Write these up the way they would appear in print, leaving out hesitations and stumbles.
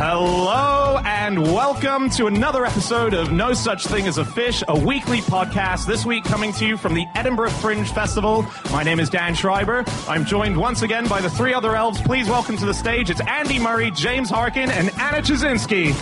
Hello and welcome to another episode of No Such Thing as a Fish, a weekly podcast. This week coming to you from the Edinburgh Fringe Festival. My name is Dan Schreiber. I'm joined once again by the three other elves. Please welcome to the stage. It's Andy Murray, James Harkin, and Anna Chazinski.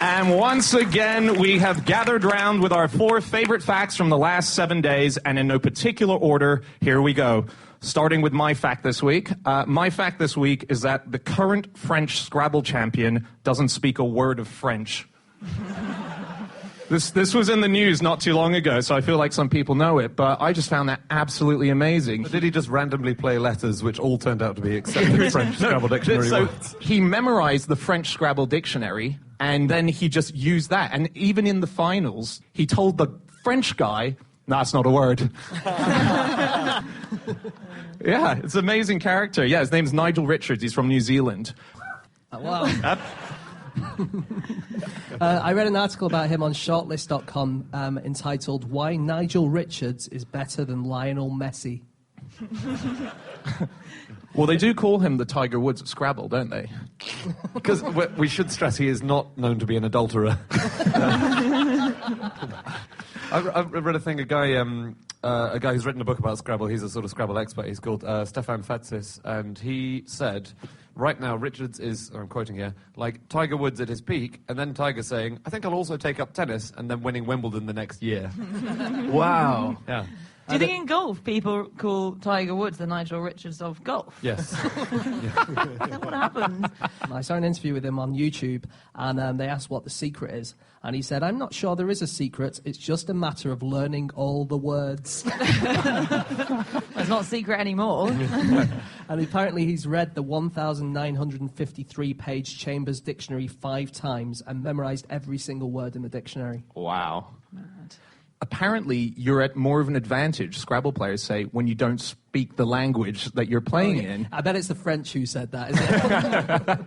And once again, we have gathered round with our four favorite facts from the last 7 days, and in no particular order, here we go. Starting with my fact this week. My fact this week is that the current French Scrabble champion doesn't speak a word of French. This was in the news not too long ago, so I feel like some people know it, but I just found that absolutely amazing. But did he just randomly play letters which all turned out to be accepted French Scrabble dictionary words? He memorized the French Scrabble dictionary, and then he just used that. And even in the finals, he told the French guy, that's not a word. Yeah, it's an amazing character. Yeah, his name's Nigel Richards. He's from New Zealand. Wow. I read an article about him on shortlist.com entitled Why Nigel Richards is Better Than Lionel Messi. Well, they do call him the Tiger Woods of Scrabble, don't they? Because we should stress he is not known to be an adulterer. I've read a thing, a guy who's written a book about Scrabble, he's a sort of Scrabble expert, he's called Stefan Fatsis, and he said, right now Richards is, I'm quoting here, like Tiger Woods at his peak, and then Tiger saying, I think I'll also take up tennis, and then winning Wimbledon the next year. Wow. Yeah. Do you think in golf people call Tiger Woods the Nigel Richards of golf? Yes. Is that what happens? I saw an interview with him on YouTube, and they asked what the secret is. And he said, I'm not sure there is a secret. It's just a matter of learning all the words. It's not a secret anymore. And apparently he's read the 1,953-page Chambers Dictionary 5 times and memorized every single word in the dictionary. Wow. Mad. Apparently, you're at more of an advantage, Scrabble players say, when you don't speak the language that you're playing in. I bet it's the French who said that, isn't it?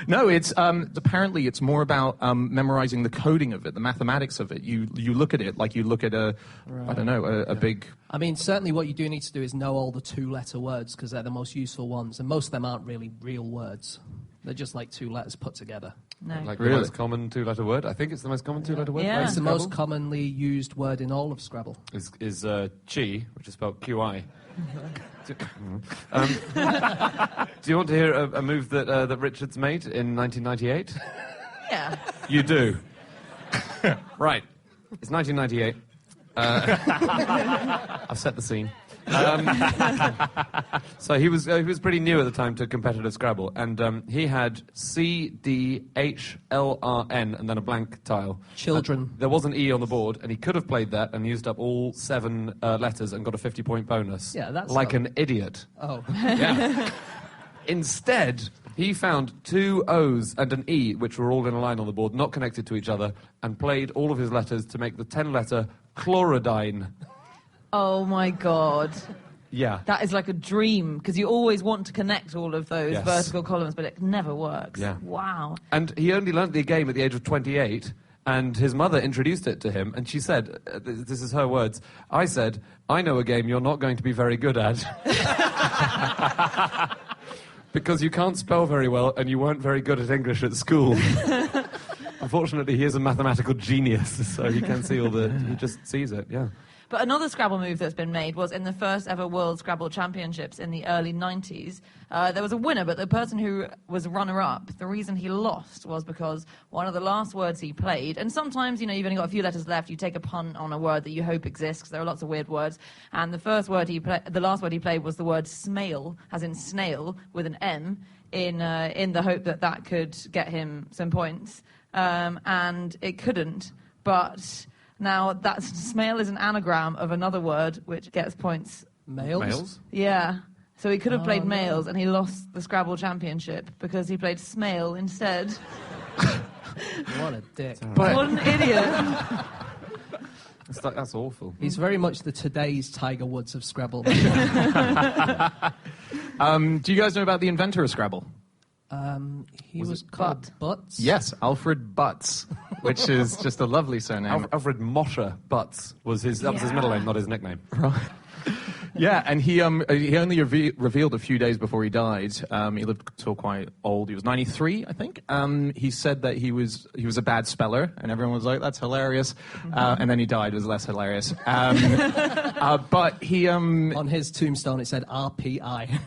No, it's apparently it's more about memorizing the coding of it, the mathematics of it. You look at it like you look at a big... I mean, certainly what you do need to do is know all the two-letter words because they're the most useful ones, and most of them aren't really real words. They're just like two letters put togetger. No. Like Really? the most common two-letter word. I think it's the most common two-letter word. Yeah. played It's the in most Scrabble. commonly used word in all of Scrabble. Is chi, which is spelled Q-I. Do you want to hear a move that Richards made in 1998? Yeah. You do. Right. It's 1998. I've set the scene. So he was pretty new at the time to competitive Scrabble, and he had C-D-H-L-R-N and then a blank tile. Children. There was an E on the board, and he could have played that and used up all 7 letters and got a 50-point bonus. Yeah, that's like not- an idiot. Oh. Yeah. Instead, he found 2 O's and an E, which were all in a line on the board, not connected to each other, and played all of his letters to make the 10-letter chlorodyne. Oh, my God. Yeah. That is like a dream, because you always want to connect all of those Yes. vertical columns, but it never works. Yeah. Wow. And he only learnt the game at the age of 28, and his mother introduced it to him, and she said, this is her words, I said, I know a game you're not going to be very good at. Because you can't spell very well, and you weren't very good at English at school. Unfortunately, he is a mathematical genius, so he can see he just sees it, yeah. But another Scrabble move that's been made was in the first ever World Scrabble Championships in the early 90s. There was a winner, but the person who was runner-up, the reason he lost was because one of the last words he played, and sometimes, you've only got a few letters left, you take a punt on a word that you hope exists, because there are lots of weird words, and the last word he played was the word smail, as in snail, with an M, in the hope that could get him some points. And it couldn't, but... Now, that smail is an anagram of another word which gets points. Males? Males? Yeah. So he could have played no. males, and he lost the Scrabble championship because he played smail instead. What a dick. What an idiot. That's awful. He's very much the today's Tiger Woods of Scrabble. Do you guys know about the inventor of Scrabble? He was called Butts. Yes, Alfred Butts, which is just a lovely surname. Alfred Mosher Butts was his middle name, not his nickname. Right. Yeah, and he only revealed a few days before he died. He lived till quite old. He was 93, I think. He said that he was a bad speller, and everyone was like, "That's hilarious." And then he died. It was less hilarious. But he on his tombstone it said RPI.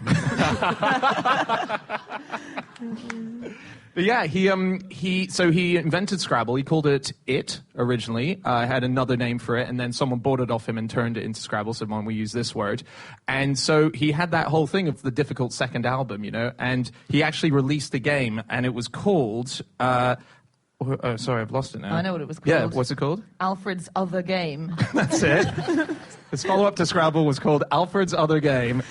But yeah, he invented Scrabble. He called it originally. Had another name for it, and then someone bought it off him and turned it into Scrabble. Said, "Why don't we use this word?" And so he had that whole thing of the difficult second album, and he actually released a game, and it was called. Sorry, I've lost it now. I know what it was called. Yeah, what's it called? Alfred's Other Game. That's it. His follow-up to Scrabble was called Alfred's Other Game.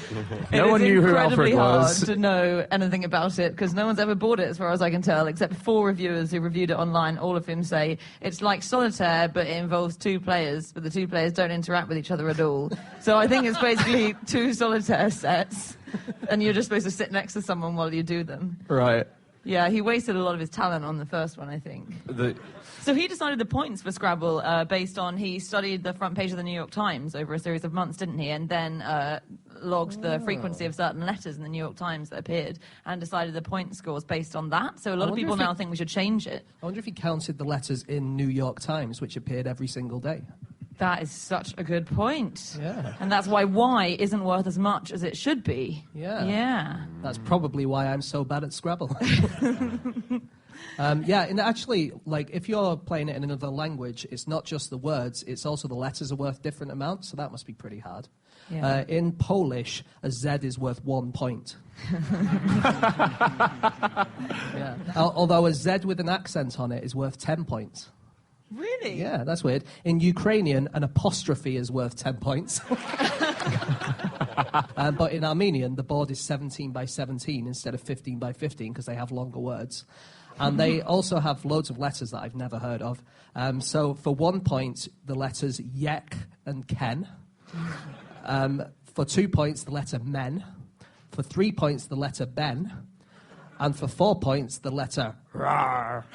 No one knew who Alfred was. It's incredibly hard to know anything about it because no one's ever bought it, as far as I can tell, except 4 reviewers who reviewed it online, all of whom say it's like solitaire, but it involves 2 players, but the 2 players don't interact with each other at all. So I think it's basically 2 solitaire sets, and you're just supposed to sit next to someone while you do them. Right. Yeah, he wasted a lot of his talent on the first one, I think. So he decided the points for Scrabble based on, he studied the front page of the New York Times over a series of months, didn't he? And then logged the frequency of certain letters in the New York Times that appeared and decided the point scores based on that. So a lot of people now think we should change it. I wonder if he counted the letters in New York Times, which appeared every single day. That is such a good point. Yeah. And that's why Y isn't worth as much as it should be. Yeah. Yeah. That's probably why I'm so bad at Scrabble. Yeah, and actually, like, if you're playing it in another language, it's not just the words, it's also the letters are worth different amounts, so that must be pretty hard. Yeah. In Polish, a Z is worth 1 point. Yeah. Although a Z with an accent on it is worth 10 points. Really? Yeah, that's weird. In Ukrainian, an apostrophe is worth 10 points. But in Armenian, the board is 17 by 17 instead of 15 by 15 because they have longer words. And they also have loads of letters that I've never heard of. So for 1 point, the letters Yek and Ken. For 2 points, the letter Men. For 3 points, the letter Ben. And for 4 points, the letter Rar.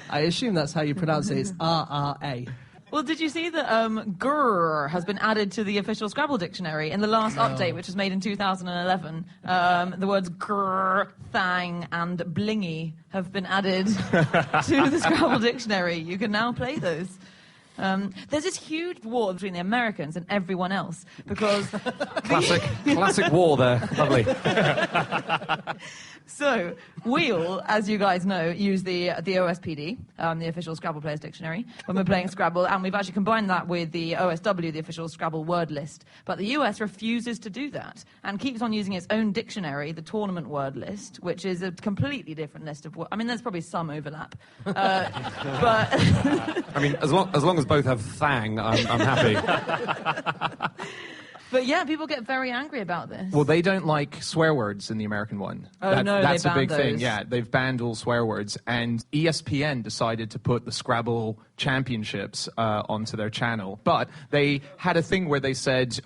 I assume that's how you pronounce it. It's R-R-A. Well, did you see that grrr has been added to the official Scrabble dictionary in the last update, which was made in 2011? The words grrr, thang, and blingy have been added to the Scrabble dictionary. You can now play those. There's this huge war between the Americans and everyone else because... Classic war there. Lovely. So, we'll, as you guys know, use the OSPD, the official Scrabble Players Dictionary, when we're playing Scrabble, and we've actually combined that with the OSW, the official Scrabble word list. But the US refuses to do that and keeps on using its own dictionary, the tournament word list, which is a completely different list of words. I mean, there's probably some overlap. But... I mean, as long as both have thang, I'm happy. But yeah, people get very angry about this. Well, they don't like swear words in the American one. Oh, no, that's they a big banned thing. those. Yeah, they've banned all swear words. And ESPN decided to put the Scrabble championships onto their channel. But they had a thing where they said,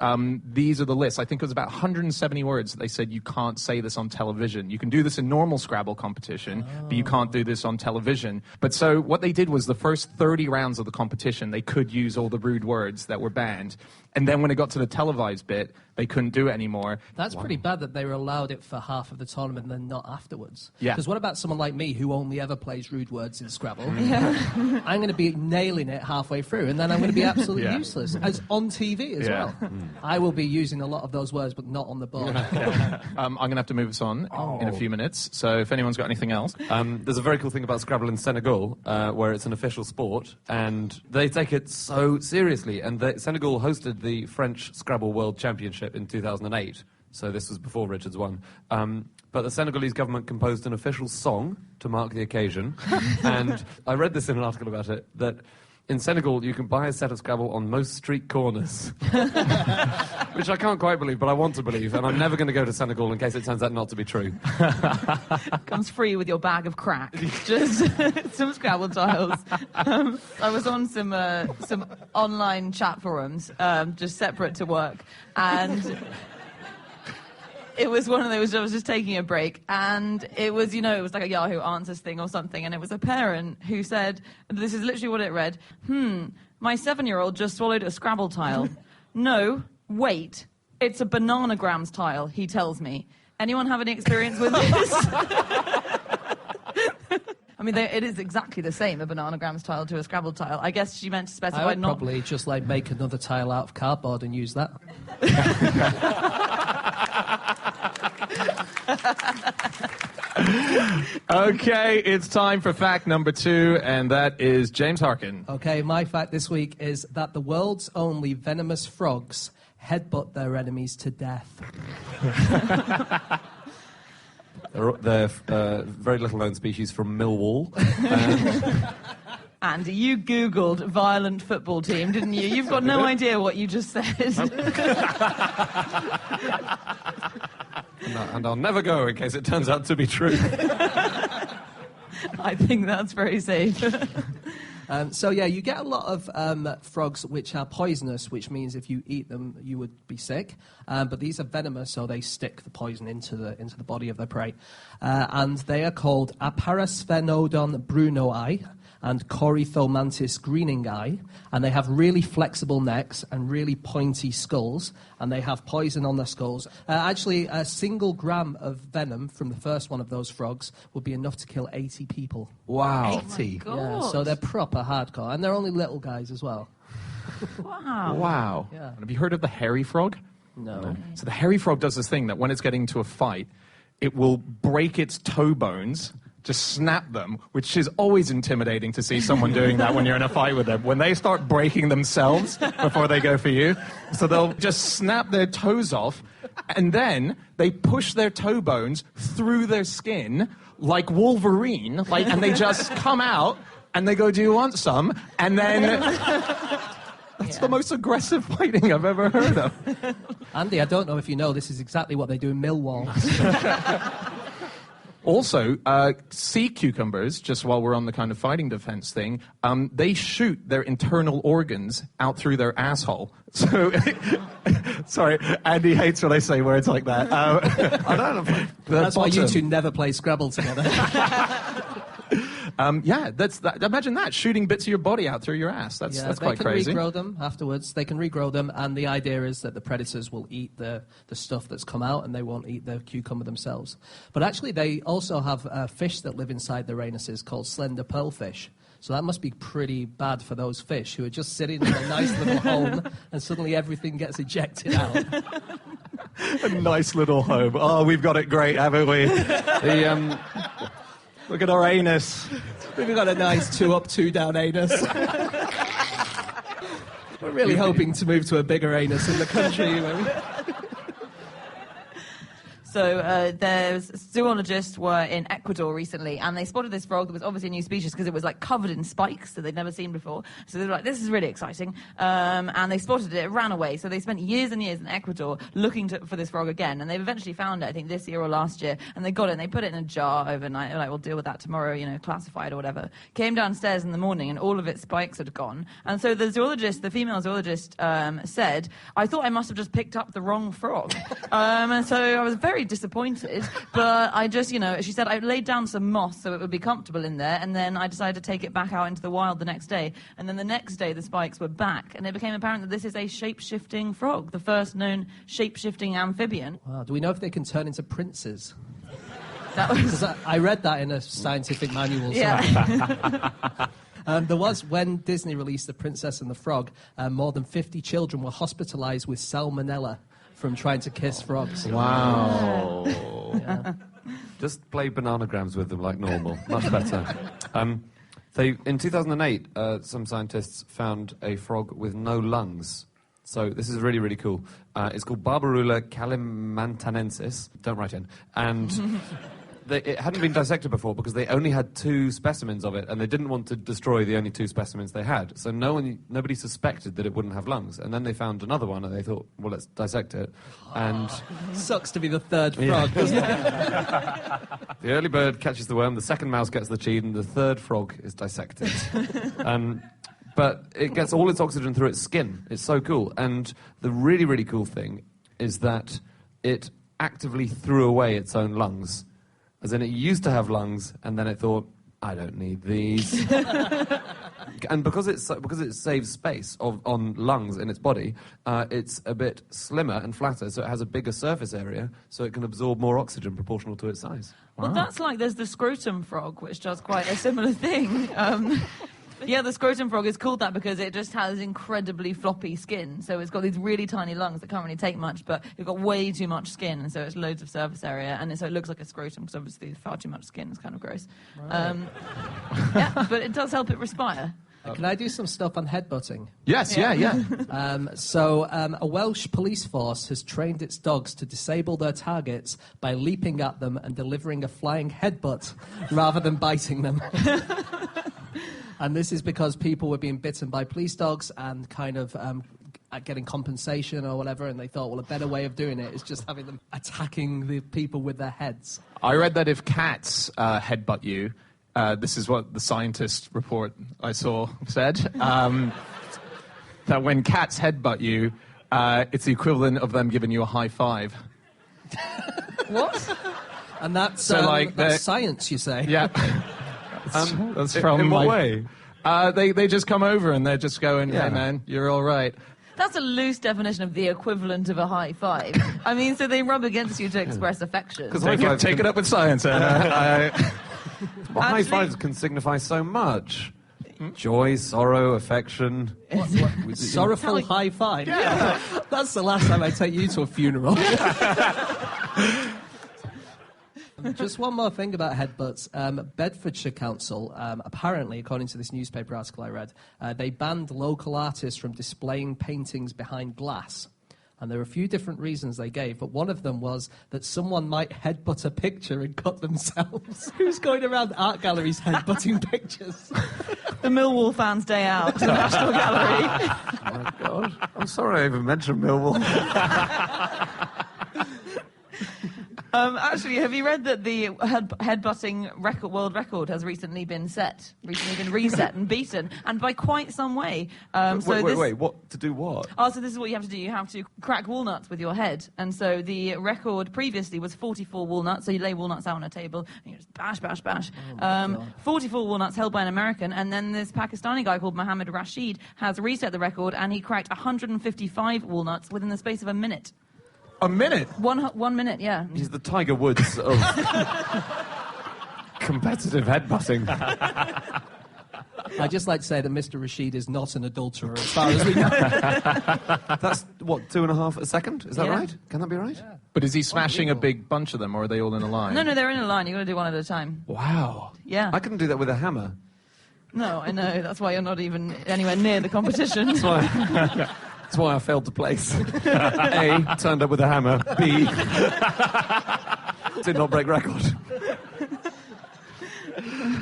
these are the lists. I think it was about 170 words that they said, you can't say this on television. You can do this in normal Scrabble competition, but you can't do this on television. But so what they did was the first 30 rounds of the competition, they could use all the rude words that were banned. And then when it got to the televised bit, they couldn't do it anymore. That's pretty bad that they were allowed it for half of the tournament and then not afterwards. Yeah. Because what about someone like me who only ever plays rude words in Scrabble? Yeah. I'm going to be nailing it halfway through and then I'm going to be absolutely useless. As on TV as well. I will be using a lot of those words but not on the board. I'm going to have to move us on in a few minutes. So if anyone's got anything else. There's a very cool thing about Scrabble in Senegal, where it's an official sport, and they take it so seriously. And Senegal hosted the French Scrabble World Championship in 2008, so this was before Richards won. But the Senegalese government composed an official song to mark the occasion, and I read this in an article about it, that in Senegal you can buy a set of Scrabble on most street corners. Which I can't quite believe, but I want to believe, and I'm never going to go to Senegal in case it turns out not to be true. Comes free with your bag of crack. Just some Scrabble tiles. I was on some online chat forums, just separate to work, and it was one of those, I was just taking a break, and it was, it was like a Yahoo Answers thing or something, and it was a parent who said, this is literally what it read, my 7-year-old just swallowed a Scrabble tile. No, wait. It's a bananagrams tile, he tells me. Anyone have any experience with this? I mean, it is exactly the same, a bananagrams tile to a Scrabble tile. I guess she meant to specify I would not... probably just make another tile out of cardboard and use that. Okay, it's time for fact number 2, and that is James Harkin. Okay, my fact this week is that the world's only venomous frogs headbutt their enemies to death. They're very little-known species from Millwall. Andy, you Googled violent football team, didn't you? You've got no idea what you just said. And I'll never go in case it turns out to be true. I think that's very safe. You get a lot of frogs which are poisonous, which means if you eat them, you would be sick. But these are venomous, so they stick the poison into the body of their prey. And they are called Aparasphenodon brunoi and Coryphomantis greeningi, and they have really flexible necks and really pointy skulls, and they have poison on their skulls. Actually, a single gram of venom from the first one of those frogs would be enough to kill 80 people. Wow. 80? Yeah, so they're proper hardcore, and they're only little guys as well. Wow. Wow. Yeah. Have you heard of the hairy frog? No. So the hairy frog does this thing that when it's getting into a fight, it will break its toe bones, just snap them, which is always intimidating to see someone doing that when you're in a fight with them. When they start breaking themselves before they go for you, so they'll just snap their toes off, and then they push their toe bones through their skin like Wolverine, and they just come out, and they go, "Do you want some?" And then... That's the most aggressive fighting I've ever heard of. Andy, I don't know if you know, this is exactly what they do in Millwall. Also, sea cucumbers, just while we're on the kind of fighting defense thing, they shoot their internal organs out through their asshole. So, sorry, Andy hates when I say words like that. I don't know. That's why you two never play Scrabble together. Imagine that, shooting bits of your body out through your ass. That's quite crazy. They can regrow them afterwards. They can regrow them, and the idea is that the predators will eat the stuff that's come out, and they won't eat the cucumber themselves. But actually, they also have fish that live inside their anuses called slender pearlfish. So that must be pretty bad for those fish who are just sitting in a nice little home, and suddenly everything gets ejected out. A nice little home. Oh, we've got it great, haven't we? Look at our anus. We've got a nice 2 up, 2 down anus. We're really hoping to move to a bigger anus in the country. So there's zoologists were in Ecuador recently, and they spotted this frog that was obviously a new species because it was covered in spikes that they'd never seen before. So they were like, "This is really exciting," and they spotted it. It ran away. So they spent years and years in Ecuador looking for this frog again, and they've eventually found it. I think this year or last year, and they got it. and They put it in a jar overnight. They're like, "We'll deal with that tomorrow, classify it or whatever." Came downstairs in the morning, and all of its spikes had gone. And so the female zoologist, said, "I thought I must have just picked up the wrong frog." And so I was very disappointed, but I just, she said, "I laid down some moss so it would be comfortable in there, and then I decided to take it back out into the wild the next day, and then the next day the spikes were back, and it became apparent that this is a shape-shifting frog, the first known shape-shifting amphibian." Wow, do we know if they can turn into princes? That was... 'Cause I read that in a scientific manual. Yeah. There was, when Disney released The Princess and the Frog, more than 50 children were hospitalized with salmonella from trying to kiss frogs. Wow. Yeah. Just play bananagrams with them like normal. Much better. In 2008, some scientists found a frog with no lungs. So this is really, really cool. It's called Barbarula kalimantanensis. Don't write in. And it hadn't been dissected before because they only had 2 specimens of it, and they didn't want to destroy the only 2 specimens they had. So nobody suspected that it wouldn't have lungs. And then they found another one, and they thought, well, let's dissect it. And Sucks to be the third frog, doesn't it? the early bird catches the worm, the second mouse gets the cheese, and the third frog is dissected. But it gets all its oxygen through its skin. It's so cool. And the really, really cool thing is that it actively threw away its own lungs. As in, it used to have lungs, and then it thought, "I don't need these." And because it saves space on lungs in its body, it's a bit slimmer and flatter, so it has a bigger surface area, so it can absorb more oxygen proportional to its size. Well, that's like there's the scrotum frog, which does quite a similar thing. Yeah, the scrotum frog is called that because it just has incredibly floppy skin. So it's got these really tiny lungs that can't really take much, but it's got way too much skin, and so it's loads of surface area, and so it looks like a scrotum because obviously far too much skin is kind of gross. Right. Yeah, but it does help it respire. Can I do some stuff on headbutting? Yes, yeah. A Welsh police force has trained its dogs to disable their targets by leaping at them and delivering a flying headbutt rather than biting them. And this is because people were being bitten by police dogs and kind of getting compensation or whatever, and they thought, well, a better way of doing it is just having them attacking the people with their heads. I read that if cats headbutt you, this is what the scientist report I saw said, that when cats headbutt you, it's the equivalent of them giving you a high five. What? And that's science, you say? Yeah. That's from in what way? They just come over and they're just going, hey, man, you're all right. That's a loose definition of the equivalent of a high five. I mean, so they rub against you to express affection. Take it up with science, Anna. Well, high fives can signify so much. Joy, sorrow, affection. Sorrowful high five? Yeah. That's the last time I take you to a funeral. Just one more thing about headbutts. Bedfordshire Council, apparently, according to this newspaper article I read, they banned local artists from displaying paintings behind glass. And there were a few different reasons they gave, but one of them was that someone might headbutt a picture and cut themselves. Who's going around art galleries headbutting pictures? The Millwall fans' day out to the National Gallery. Oh, my God. I'm sorry I even mentioned Millwall. Actually, have you read that the headbutting world record has recently been reset and beaten, and by quite some way? Wait, what? To do what? Oh, so this is what you have to do. You have to crack walnuts with your head. And so the record previously was 44 walnuts, so you lay walnuts out on a table, and you just bash, bash, bash. 44 walnuts held by an American, and then this Pakistani guy called Mohammed Rashid has reset the record, and he cracked 155 walnuts within the space of a minute. A minute? 1 minute, yeah. He's the Tiger Woods of competitive headbutting. I'd just like to say that Mr. Rashid is not an adulterer, as far as we know. That's, what, 2.5 a second? Is that right? Can that be right? Yeah. But is he smashing a big bunch of them, or are they all in a line? No, they're in a line. You've got to do one at a time. Wow. Yeah. I couldn't do that with a hammer. No, I know. That's why you're not even anywhere near the competition. That's why I failed to place. A, turned up with a hammer. B, did not break record.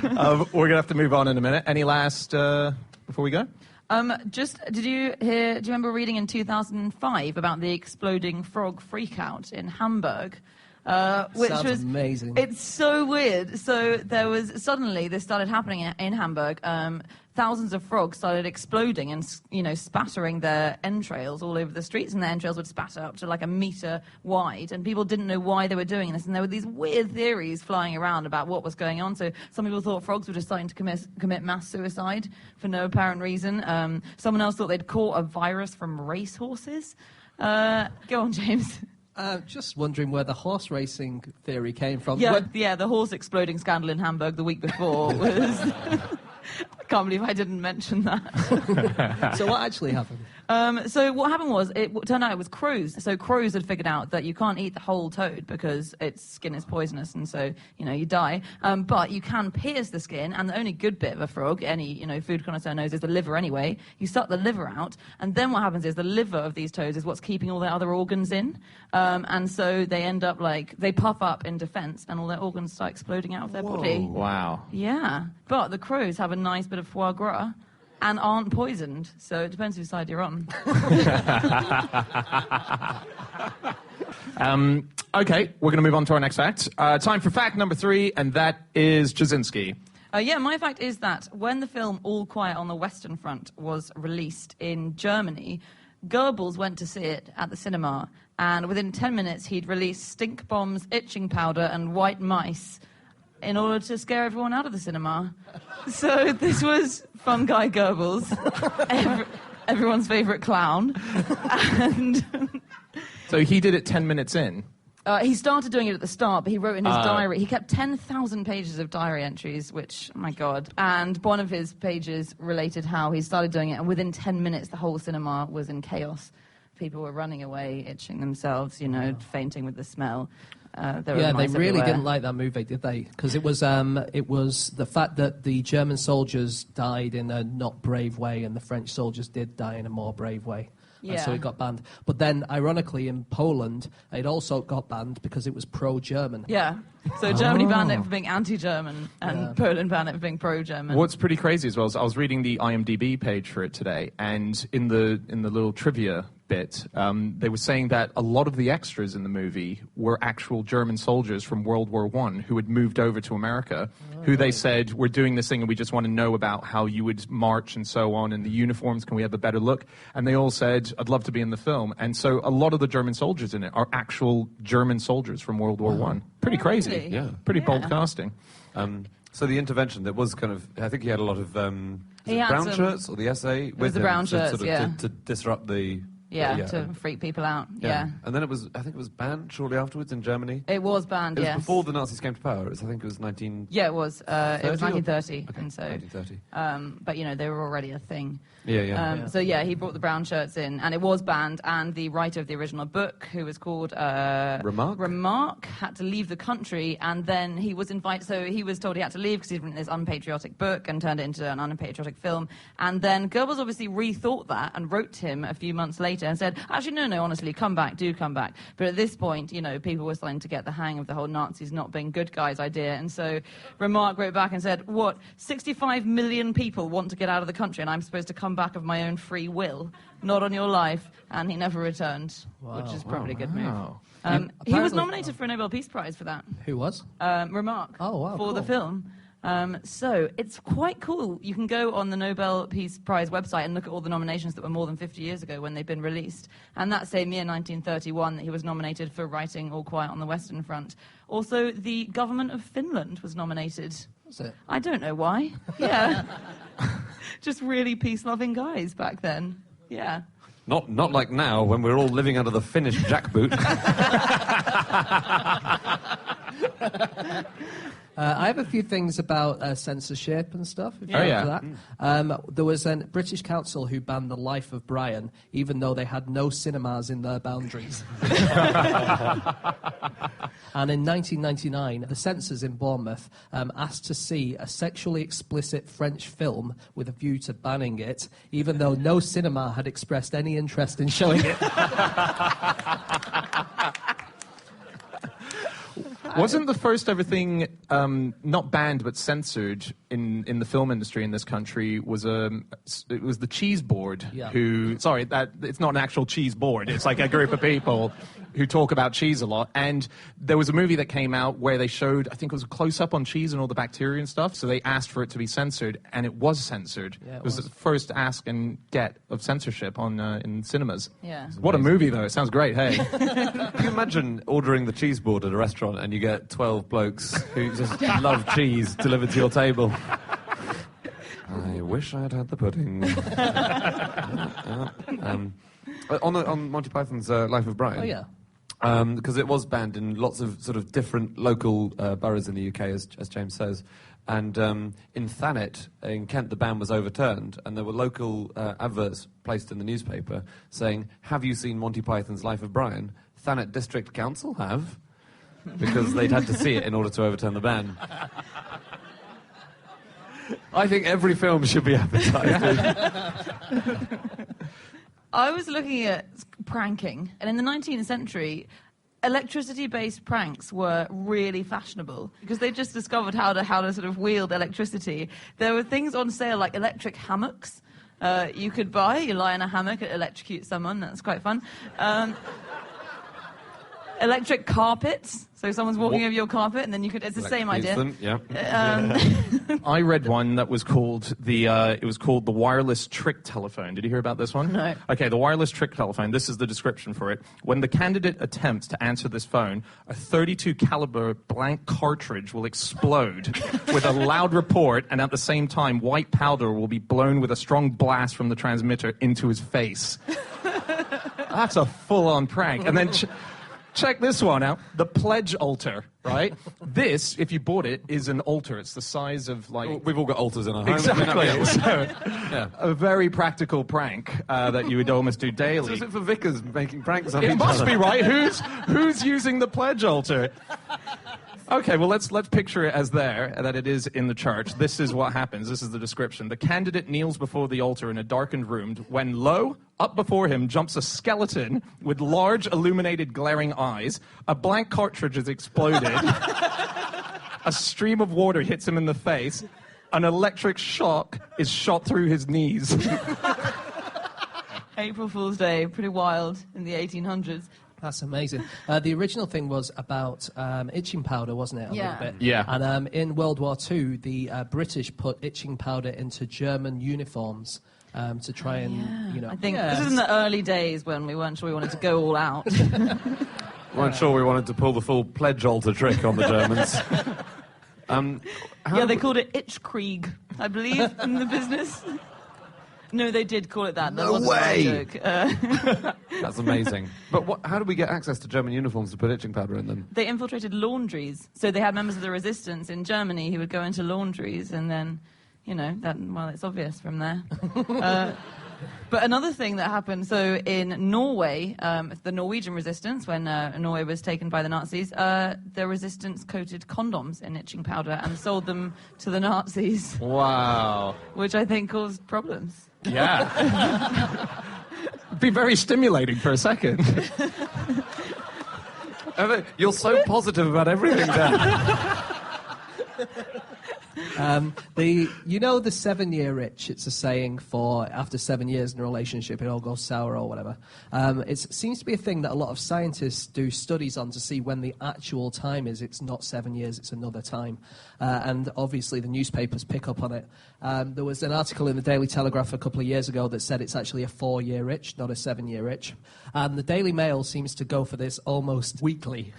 We're going to have to move on in a minute. Any last, before we go? Do you remember reading in 2005 about the exploding frog freakout in Hamburg? Which Sounds was amazing. It's so weird. So this started happening in Hamburg. Thousands of frogs started exploding and, spattering their entrails all over the streets, and their entrails would spatter up to like a meter wide, and people didn't know why they were doing this, and there were these weird theories flying around about what was going on. So some people thought frogs were just starting to commit mass suicide for no apparent reason. Someone else thought they'd caught a virus from racehorses. Go on, James. Just wondering where the horse racing theory came from. Yeah, the horse exploding scandal in Hamburg the week before was... I can't believe I didn't mention that. So what actually happened? So what happened was, it turned out it was crows. So crows had figured out that you can't eat the whole toad because its skin is poisonous, and so, you die. But you can pierce the skin, and the only good bit of a frog, any, food connoisseur knows, is the liver anyway. You suck the liver out, and then what happens is the liver of these toads is what's keeping all their other organs in. And so they end up they puff up in defense, and all their organs start exploding out of their body. Wow. Yeah. But the crows have a nice bit of foie gras and aren't poisoned, so it depends whose side you're on. Okay, we're going to move on to our next fact. Time for fact number 3, and that is Jasinski. My fact is that when the film All Quiet on the Western Front was released in Germany, Goebbels went to see it at the cinema, and within 10 minutes he'd released stink bombs, itching powder, and white mice in order to scare everyone out of the cinema. So this was Fun Guy Goebbels, everyone's favourite clown. And So he did it 10 minutes in. he started doing it at the start, but he wrote in his diary. He kept 10,000 pages of diary entries, which, oh my God. And one of his pages related how he started doing it, and within 10 minutes, the whole cinema was in chaos. People were running away, itching themselves, fainting with the smell. They really didn't like that movie, did they? Because it was the fact that the German soldiers died in a not brave way, and the French soldiers did die in a more brave way. And so it got banned. But then, ironically, in Poland, it also got banned because it was pro-German. Yeah. So Germany banned it for being anti-German, and Poland banned it for being pro-German. What's pretty crazy as well is I was reading the IMDb page for it today, and in the little trivia bit, they were saying that a lot of the extras in the movie were actual German soldiers from World War I who had moved over to America, who they said, we're doing this thing and we just want to know about how you would march and so on, and the uniforms, can we have a better look? And they all said, I'd love to be in the film. And so a lot of the German soldiers in it are actual German soldiers from World War I. Pretty crazy. Really? Yeah. Pretty bold casting. So the intervention, that was kind of, I think he had a lot of He had brown some- shirts or the SA was with the him brown to, shirts, sort of, yeah. to disrupt the... to freak people out. Yeah. And then I think it was banned shortly afterwards in Germany. It was banned, It was yes. before the Nazis came to power. I think it was 19... Yeah, it was. It was 1930, Okay, and so... 1930. But, they were already a thing. Yeah. So, he brought the brown shirts in, and it was banned, and the writer of the original book, who was called... Remarque, had to leave the country, and then he was invited... So he was told he had to leave because he'd written this unpatriotic book and turned it into an unpatriotic film. And then Goebbels obviously rethought that and wrote to him a few months later and said, actually, no, honestly, come back, do come back. But at this point, people were starting to get the hang of the whole Nazis not being good guys idea. And so Remarque wrote back and said, 65 million people want to get out of the country, and I'm supposed to come back of my own free will, not on your life. And he never returned, which is probably a good move. He was nominated for a Nobel Peace Prize for that. Who was? Remarque. Oh, wow, for cool. the film. So it's quite cool. You can go on the Nobel Peace Prize website and look at all the nominations that were more than 50 years ago when they've been released. And that same year, 1931, he was nominated for writing All Quiet on the Western Front. Also, the government of Finland was nominated. Was it? I don't know why. Yeah. Just really peace-loving guys back then. Yeah. Not like now, when we're all living under the Finnish jackboot. I have a few things about censorship and stuff. If you're up for that. There was a British council who banned The Life of Brian, even though they had no cinemas in their boundaries. And in 1999, the censors in Bournemouth asked to see a sexually explicit French film with a view to banning it, even though no cinema had expressed any interest in showing it. Wasn't the first ever thing not banned but censored in the film industry in this country was it was the cheese board who it's not an actual cheese board, it's like a group of people who talk about cheese a lot, and there was a movie that came out where they showed, I think it was a close-up on cheese and all the bacteria and stuff, so they asked for it to be censored, and it was censored. It was the first ask and get of censorship on in cinemas. Yeah. What a movie, though. It sounds great, hey. Can you imagine ordering the cheese board at a restaurant and you get 12 blokes who just love cheese delivered to your table? I wish I had had the pudding. On Monty Python's Life of Brian. Oh, yeah. Because it was banned in lots of sort of different local boroughs in the UK, as James says. And in Thanet, in Kent, the ban was overturned, and there were local adverts placed in the newspaper saying, "Have you seen Monty Python's Life of Brian?" Thanet District Council have, because they'd had to see it in order to overturn the ban. I think every film should be advertised. I was looking at pranking, and in the 19th century, electricity-based pranks were really fashionable because they just discovered how to sort of wield electricity. There were things on sale like electric hammocks. You could buy, you lie in a hammock and electrocute someone. That's quite fun. Electric carpets. So someone's walking over your carpet, and then it's the same idea. Yeah. I read one that was called it was called the wireless trick telephone. Did you hear about this one? No. Okay, the wireless trick telephone. This is the description for it. When the candidate attempts to answer this phone, a .32 caliber blank cartridge will explode with a loud report, and at the same time, white powder will be blown with a strong blast from the transmitter into his face. That's a full-on prank. And then check this one out. The pledge altar, right? This, if you bought it, is an altar. It's the size of, like... We've all got altars in our home. Exactly. So, a very practical prank that you would almost do daily. So is it for vicars making pranks on each It must other? be, right? Who's using the pledge altar? Okay, well, let's picture it as that it is in the church. This is what happens. This is the description. The candidate kneels before the altar in a darkened room when, lo, up before him jumps a skeleton with large, illuminated, glaring eyes. A blank cartridge is exploded. A stream of water hits him in the face. An electric shock is shot through his knees. April Fool's Day, pretty wild in the 1800s. That's amazing. The original thing was about itching powder, wasn't it? A little bit. Yeah. And in World War II, the British put itching powder into German uniforms to try and, I think this is in the early days when we weren't sure we wanted to go all out. We weren't sure we wanted to pull the full pledge altar trick on the Germans. They called it Itchkrieg, I believe, in the business. No, they did call it that. No wasn't way! my joke. That's amazing. But how did we get access to German uniforms to put itching powder in them? They infiltrated laundries. So they had members of the resistance in Germany who would go into laundries and then, it's obvious from there. But another thing that happened, so in Norway, the Norwegian resistance, when Norway was taken by the Nazis, the resistance coated condoms in itching powder and sold them to the Nazis. Wow. Which I think caused problems. Yeah. Be very stimulating for a second. You're so positive about everything, Dan. The 7-year itch, it's a saying for after 7 years in a relationship it all goes sour or whatever. It seems to be a thing that a lot of scientists do studies on to see when the actual time is. It's not 7 years, it's another time. And obviously the newspapers pick up on it. There was an article in the Daily Telegraph a couple of years ago that said it's actually a 4-year itch, not a 7-year itch. And the Daily Mail seems to go for this almost weekly.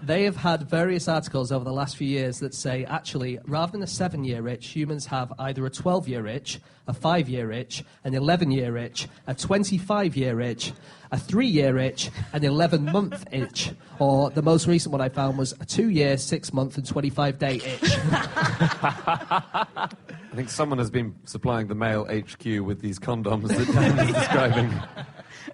They have had various articles over the last few years that say, actually, rather than a 7-year itch, humans have either a 12-year itch, a 5-year itch, an 11-year itch, a 25-year itch, a 3-year itch, an 11-month itch, or the most recent one I found was a 2-year, 6-month, and 25-day itch. I think someone has been supplying the Mail HQ with these condoms that Dan is describing.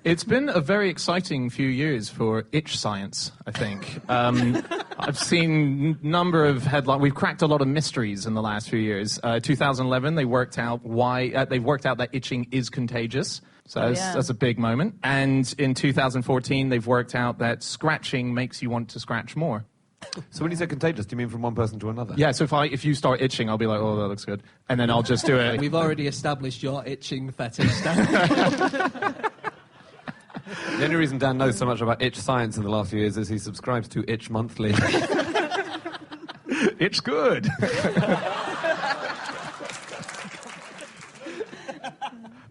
It's been a very exciting few years for itch science, I think. I've seen a number of headlines. We've cracked a lot of mysteries in the last few years. 2011, they've worked out that itching is contagious. So that's a big moment. And in 2014, they've worked out that scratching makes you want to scratch more. So when you say contagious, do you mean from one person to another? Yeah, so if you start itching, I'll be like, oh, that looks good. And then I'll just do it. We've already established your itching fetish. The only reason Dan knows so much about itch science in the last few years is he subscribes to Itch Monthly. It's good.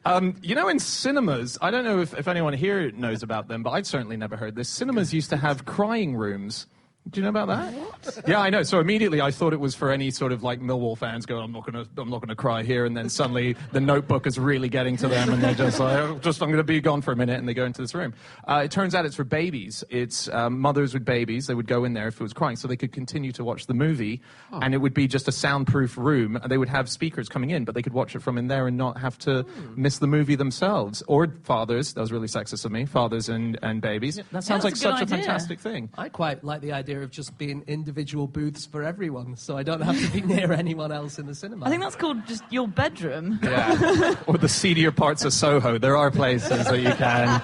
In cinemas, I don't know if anyone here knows about them, but I'd certainly never heard this. Cinemas used to have crying rooms. Do you know about that? What? Yeah, I know. So immediately I thought it was for any sort of like Millwall fans going, I'm not gonna cry here, and then suddenly the Notebook is really getting to them, and they're just like, I'm going to be gone for a minute, and they go into this room. It turns out it's for babies. It's mothers with babies. They would go in there if it was crying, so they could continue to watch the movie, and it would be just a soundproof room. And they would have speakers coming in, but they could watch it from in there and not have to miss the movie themselves. Or fathers. That was really sexist of me. Fathers and babies. Yeah, that sounds like such idea. a fantastic thing. I quite like the idea of just being individual booths for everyone, so I don't have to be near anyone else in the cinema. I think that's called just your bedroom. Yeah. Or the seedier parts of Soho. There are places that you can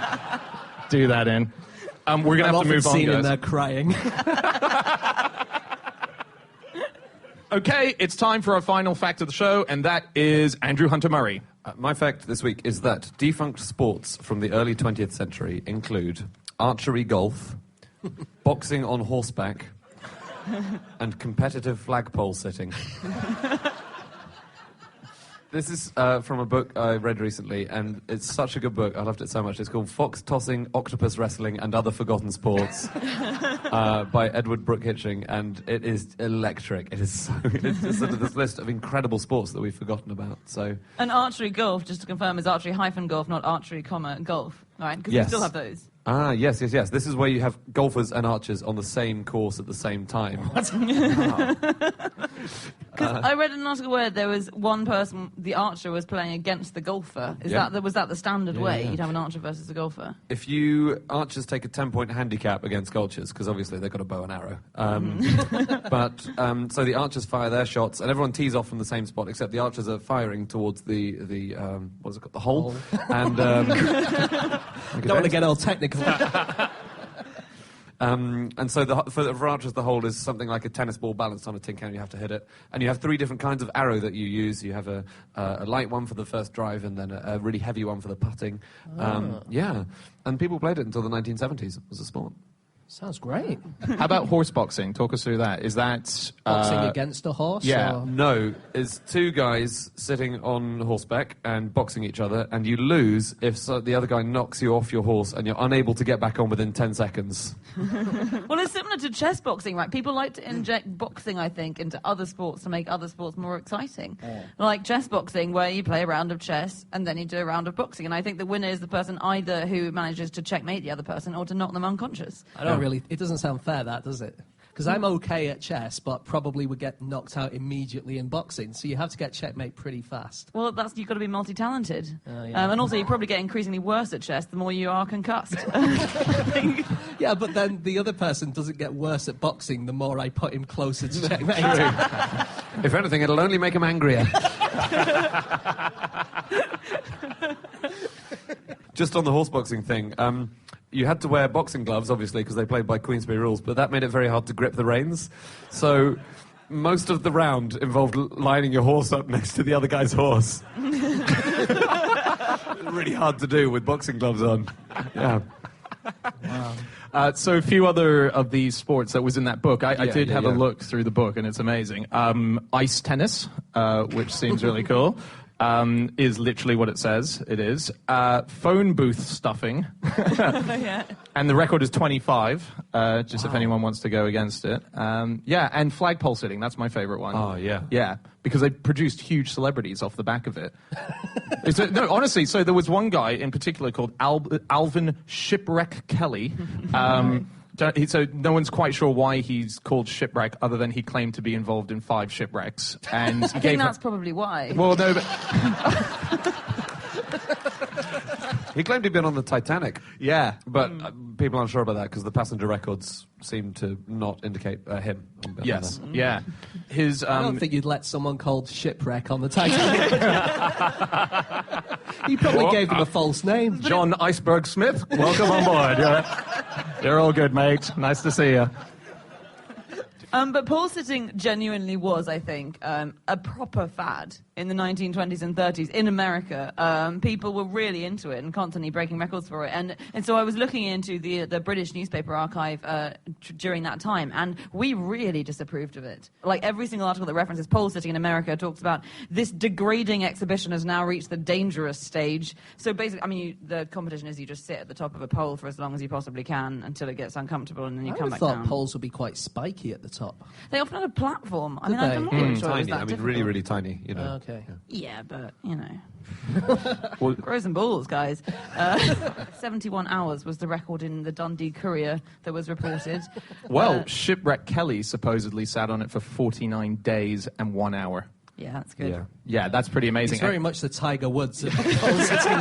do that in. We're going to have to move on, seen guys. in there crying. Okay, it's time for our final fact of the show, and that is Andrew Hunter Murray. My fact this week is that defunct sports from the early 20th century include archery golf, boxing on horseback, and competitive flagpole sitting. This is from a book I read recently, and it's such a good book. I loved it so much. It's called Fox Tossing, Octopus Wrestling, and Other Forgotten Sports by Edward Brooke Hitching, and it is electric. It's just sort of this list of incredible sports that we've forgotten about. So, And archery golf, just to confirm, is archery -golf, not archery, golf, right? Because we still have those. Ah, yes. This is where you have golfers and archers on the same course at the same time. Because I read an article where there was one person, the archer was playing against the golfer. Was that the standard way? Yeah. You'd have an archer versus a golfer? If archers take a 10-point handicap against golfers, because obviously they've got a bow and arrow. So the archers fire their shots, and everyone tees off from the same spot, except the archers are firing towards the what is it called, the hole. And don't want to get all technical. And so for archers, the hole is something like a tennis ball balanced on a tin can. You have to hit it, and you have 3 different kinds of arrow that you use. You have a light one for the first drive, and then a really heavy one for the putting. And people played it until the 1970s. It was a sport. Sounds great. How about horse boxing? Talk us through that. Is that Boxing against a horse? Yeah. Or? No, it's 2 guys sitting on horseback and boxing each other, and you lose if the other guy knocks you off your horse and you're unable to get back on within 10 seconds. Well, it's similar to chess boxing, right? People like to inject boxing, I think, into other sports to make other sports more exciting. Like chess boxing, where you play a round of chess and then you do a round of boxing. And I think the winner is the person either who manages to checkmate the other person or to knock them unconscious. It doesn't sound fair, that, does it? Because I'm okay at chess, but probably would get knocked out immediately in boxing. So you have to get checkmate pretty fast. Well, you've got to be multi-talented. Yeah. And also, you probably get increasingly worse at chess the more you are concussed. Yeah, but then the other person doesn't get worse at boxing the more I put him closer to checkmate. If anything, it'll only make him angrier. Just on the horse boxing thing, you had to wear boxing gloves, obviously, because they played by Queensberry rules, but that made it very hard to grip the reins. So most of the round involved lining your horse up next to the other guy's horse. Really hard to do with boxing gloves on. Yeah. Wow. So a few other of these sports that was in that book. I did have a look through the book, and it's amazing. Ice tennis, which seems really cool. Is literally what it says. It is. Phone booth stuffing. Yeah. And the record is 25, if anyone wants to go against it. And flagpole sitting. That's my favorite one. Oh, yeah. Yeah, because they produced huge celebrities off the back of it. No, honestly, so there was one guy in particular called Alvin Shipwreck Kelly. So no one's quite sure why he's called Shipwreck, other than he claimed to be involved in 5 shipwrecks. And I think that's probably why. Well, no, but He claimed he'd been on the Titanic. Yeah. But people aren't sure about that because the passenger records seem to not indicate him. Yes. Yeah. His. I don't think you'd let someone called Shipwreck on the Titanic. He probably gave them a false name. John Iceberg Smith, welcome on board. You're all good, mate. Nice to see you. But pole sitting genuinely was, I think, a proper fad in the 1920s and 30s in America. People were really into it and constantly breaking records for it. And so I was looking into the British newspaper archive during that time, and we really disapproved of it. Like, every single article that references pole sitting in America talks about this degrading exhibition has now reached the dangerous stage. So basically, I mean, the competition is you just sit at the top of a pole for as long as you possibly can until it gets uncomfortable, and then you come back down. I thought poles would be quite spiky at the top. They often had a platform. Did I'm not really sure it was Tiny. that I mean, difficult. really, really tiny. You know. Okay. Yeah, but, you know. Grow some balls, guys. 71 hours was the record in the Dundee Courier that was reported. Well, Shipwreck Kelly supposedly sat on it for 49 days and 1 hour. Yeah, that's good. Yeah. Yeah, that's pretty amazing. It's very much the Tiger Woods of pole sitting.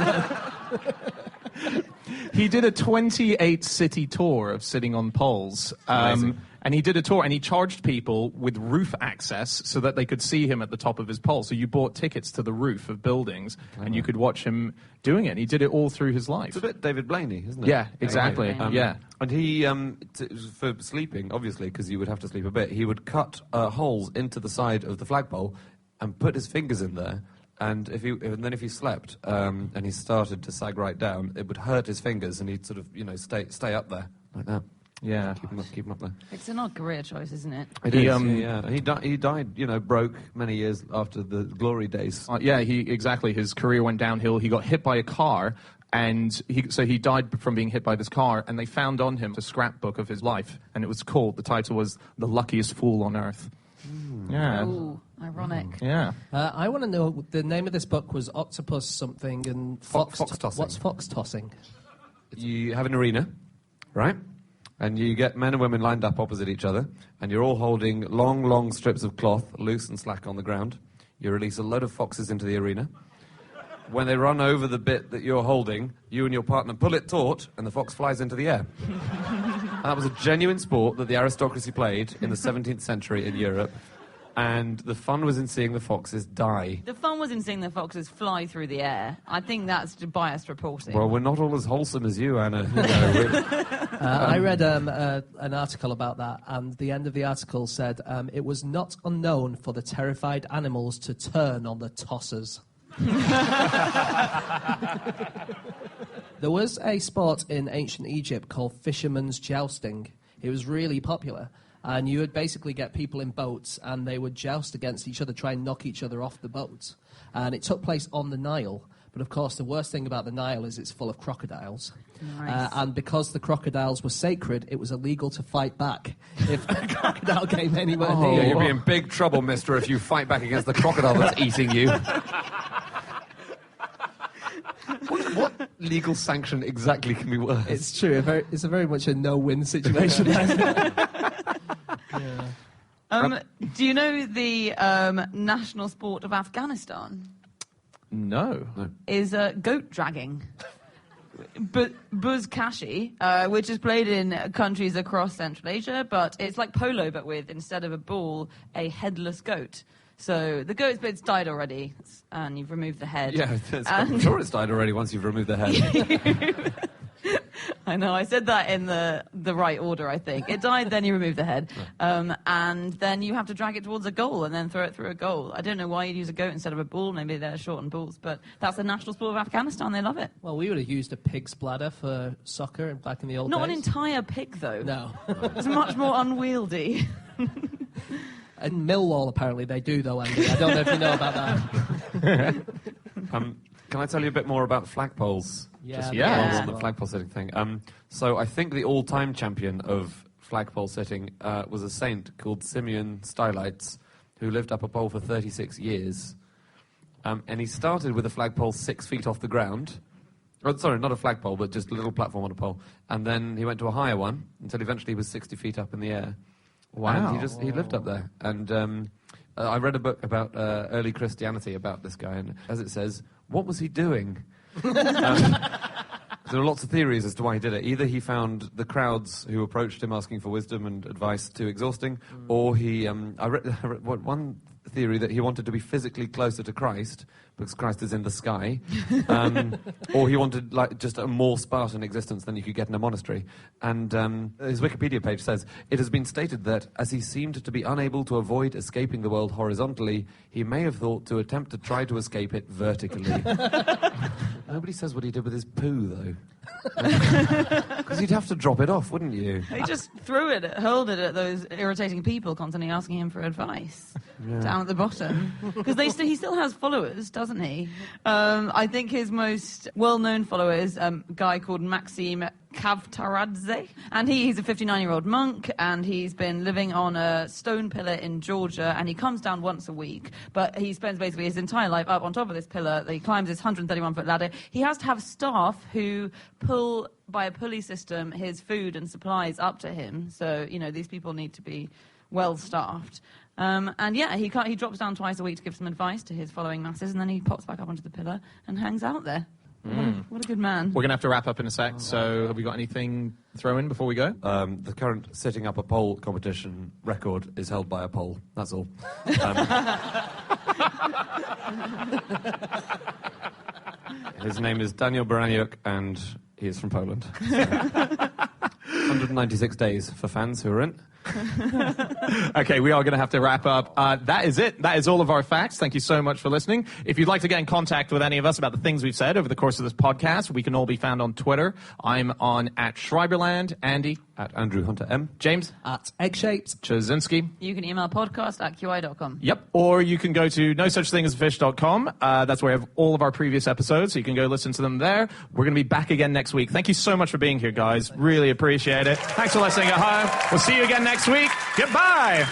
He did a 28-city tour of sitting on poles. And he did a tour, and he charged people with roof access so that they could see him at the top of his pole. So you bought tickets to the roof of buildings, and you could watch him doing it. And he did it all through his life. It's a bit David Blaney, isn't it? Yeah, exactly. Yeah. And he, for sleeping, obviously, because you would have to sleep a bit, he would cut holes into the side of the flagpole and put his fingers in there. And then if he slept and he started to sag right down, it would hurt his fingers, and he'd sort of, stay up there like that. Yeah. Keep him up there. It's an odd career choice, isn't it? It He, is, yeah. He died, broke many years after the glory days. Exactly. His career went downhill. He got hit by a car, and he died from being hit by this car, and they found on him a scrapbook of his life, and it was the title was The Luckiest Fool on Earth. Yeah. Ooh, ironic. Yeah. I want to know, the name of this book was Octopus something and Fox tossing. What's fox tossing? You have an arena, right? And you get men and women lined up opposite each other, and you're all holding long, long strips of cloth, loose and slack on the ground. You release a load of foxes into the arena. When they run over the bit that you're holding, you and your partner pull it taut, and the fox flies into the air. And that was a genuine sport that the aristocracy played in the 17th century in Europe. And the fun was in seeing the foxes die. The fun was in seeing the foxes fly through the air. I think that's biased reporting. Well, we're not all as wholesome as you, Anna. I read an article about that, and the end of the article said it was not unknown for the terrified animals to turn on the tossers. There was a sport in ancient Egypt called fisherman's jousting. It was really popular. And you would basically get people in boats, and they would joust against each other, try and knock each other off the boat. And it took place on the Nile. But, of course, the worst thing about the Nile is it's full of crocodiles. Nice. And because the crocodiles were sacred, it was illegal to fight back if a crocodile came anywhere near. Yeah, you'll be in big trouble, mister, if you fight back against the crocodile that's eating you. What legal sanction exactly can be worse? It's true. It's a very much a no-win situation. Do you know the national sport of Afghanistan? No. Is goat dragging. Buzkashi, which is played in countries across Central Asia, but it's like polo, but with, instead of a bull, a headless goat. So the goat's died already, and you've removed the head. Yeah, I'm sure it's died already once you've removed the head. I know, I said that in the right order, I think. It died, then you remove the head. And then you have to drag it towards a goal and then throw it through a goal. I don't know why you'd use a goat instead of a bull. Maybe they're shortened bulls. But that's the national sport of Afghanistan. They love it. Well, we would have used a pig's bladder for soccer back in the old days. Not an entire pig, though. No. It's much more unwieldy. In Millwall, apparently, they do, though, Andy. I don't know if you know about that. Can I tell you a bit more about flagpoles? Yeah. While on the flagpole sitting thing. So I think the all-time champion of flagpole sitting was a saint called Simeon Stylites, who lived up a pole for 36 years. And he started with a flagpole 6 feet off the ground. Oh, sorry, not a flagpole, but just a little platform on a pole. And then he went to a higher one until eventually he was 60 feet up in the air. Wow. And he lived up there. And I read a book about early Christianity about this guy, and as it says, what was he doing? There are lots of theories as to why he did it. Either he found the crowds who approached him asking for wisdom and advice too exhausting, or he... I read one theory that he wanted to be physically closer to Christ, because Christ is in the sky, or he wanted just a more Spartan existence than you could get in a monastery. And his Wikipedia page says, it has been stated that, as he seemed to be unable to avoid escaping the world horizontally, he may have thought to attempt to try to escape it vertically. Nobody says what he did with his poo, though. Because you'd have to drop it off, wouldn't you? He just hurled it at those irritating people constantly asking him for advice down at the bottom. Because he still has followers, doesn't he? I think his most well-known follower is a guy called Maxim Kavtaradze, and he's a 59-year-old monk, and he's been living on a stone pillar in Georgia, and he comes down once a week, but he spends basically his entire life up on top of this pillar. He climbs this 131-foot ladder. He has to have staff who pull, by a pulley system, his food and supplies up to him, so, these people need to be well-staffed. He drops down twice a week to give some advice to his following masses, and then he pops back up onto the pillar and hangs out there. What a good man. We're going to have to wrap up in a sec, so have we got anything to throw in before we go? The current sitting up a pole competition record is held by a pole. That's all. His name is Daniel Baraniuk, and he is from Poland. So. 196 days for fans who are in. Okay, we are going to have to wrap up. That is it. That is all of our facts. Thank you so much for listening. If you'd like to get in contact with any of us about the things we've said over the course of this podcast, we can all be found on Twitter. I'm on @Schreiberland. Andy? @AndrewHunterM. James? @Eggshaped. Chazinski? You can email podcast@qi.com. Yep. Or you can go to nosuchthingasafish.com. That's where we have all of our previous episodes, so you can go listen to them there. We're going to be back again next week. Thank you so much for being here, guys. Really appreciate it. Thanks for listening at home. We'll see you again next week. Goodbye.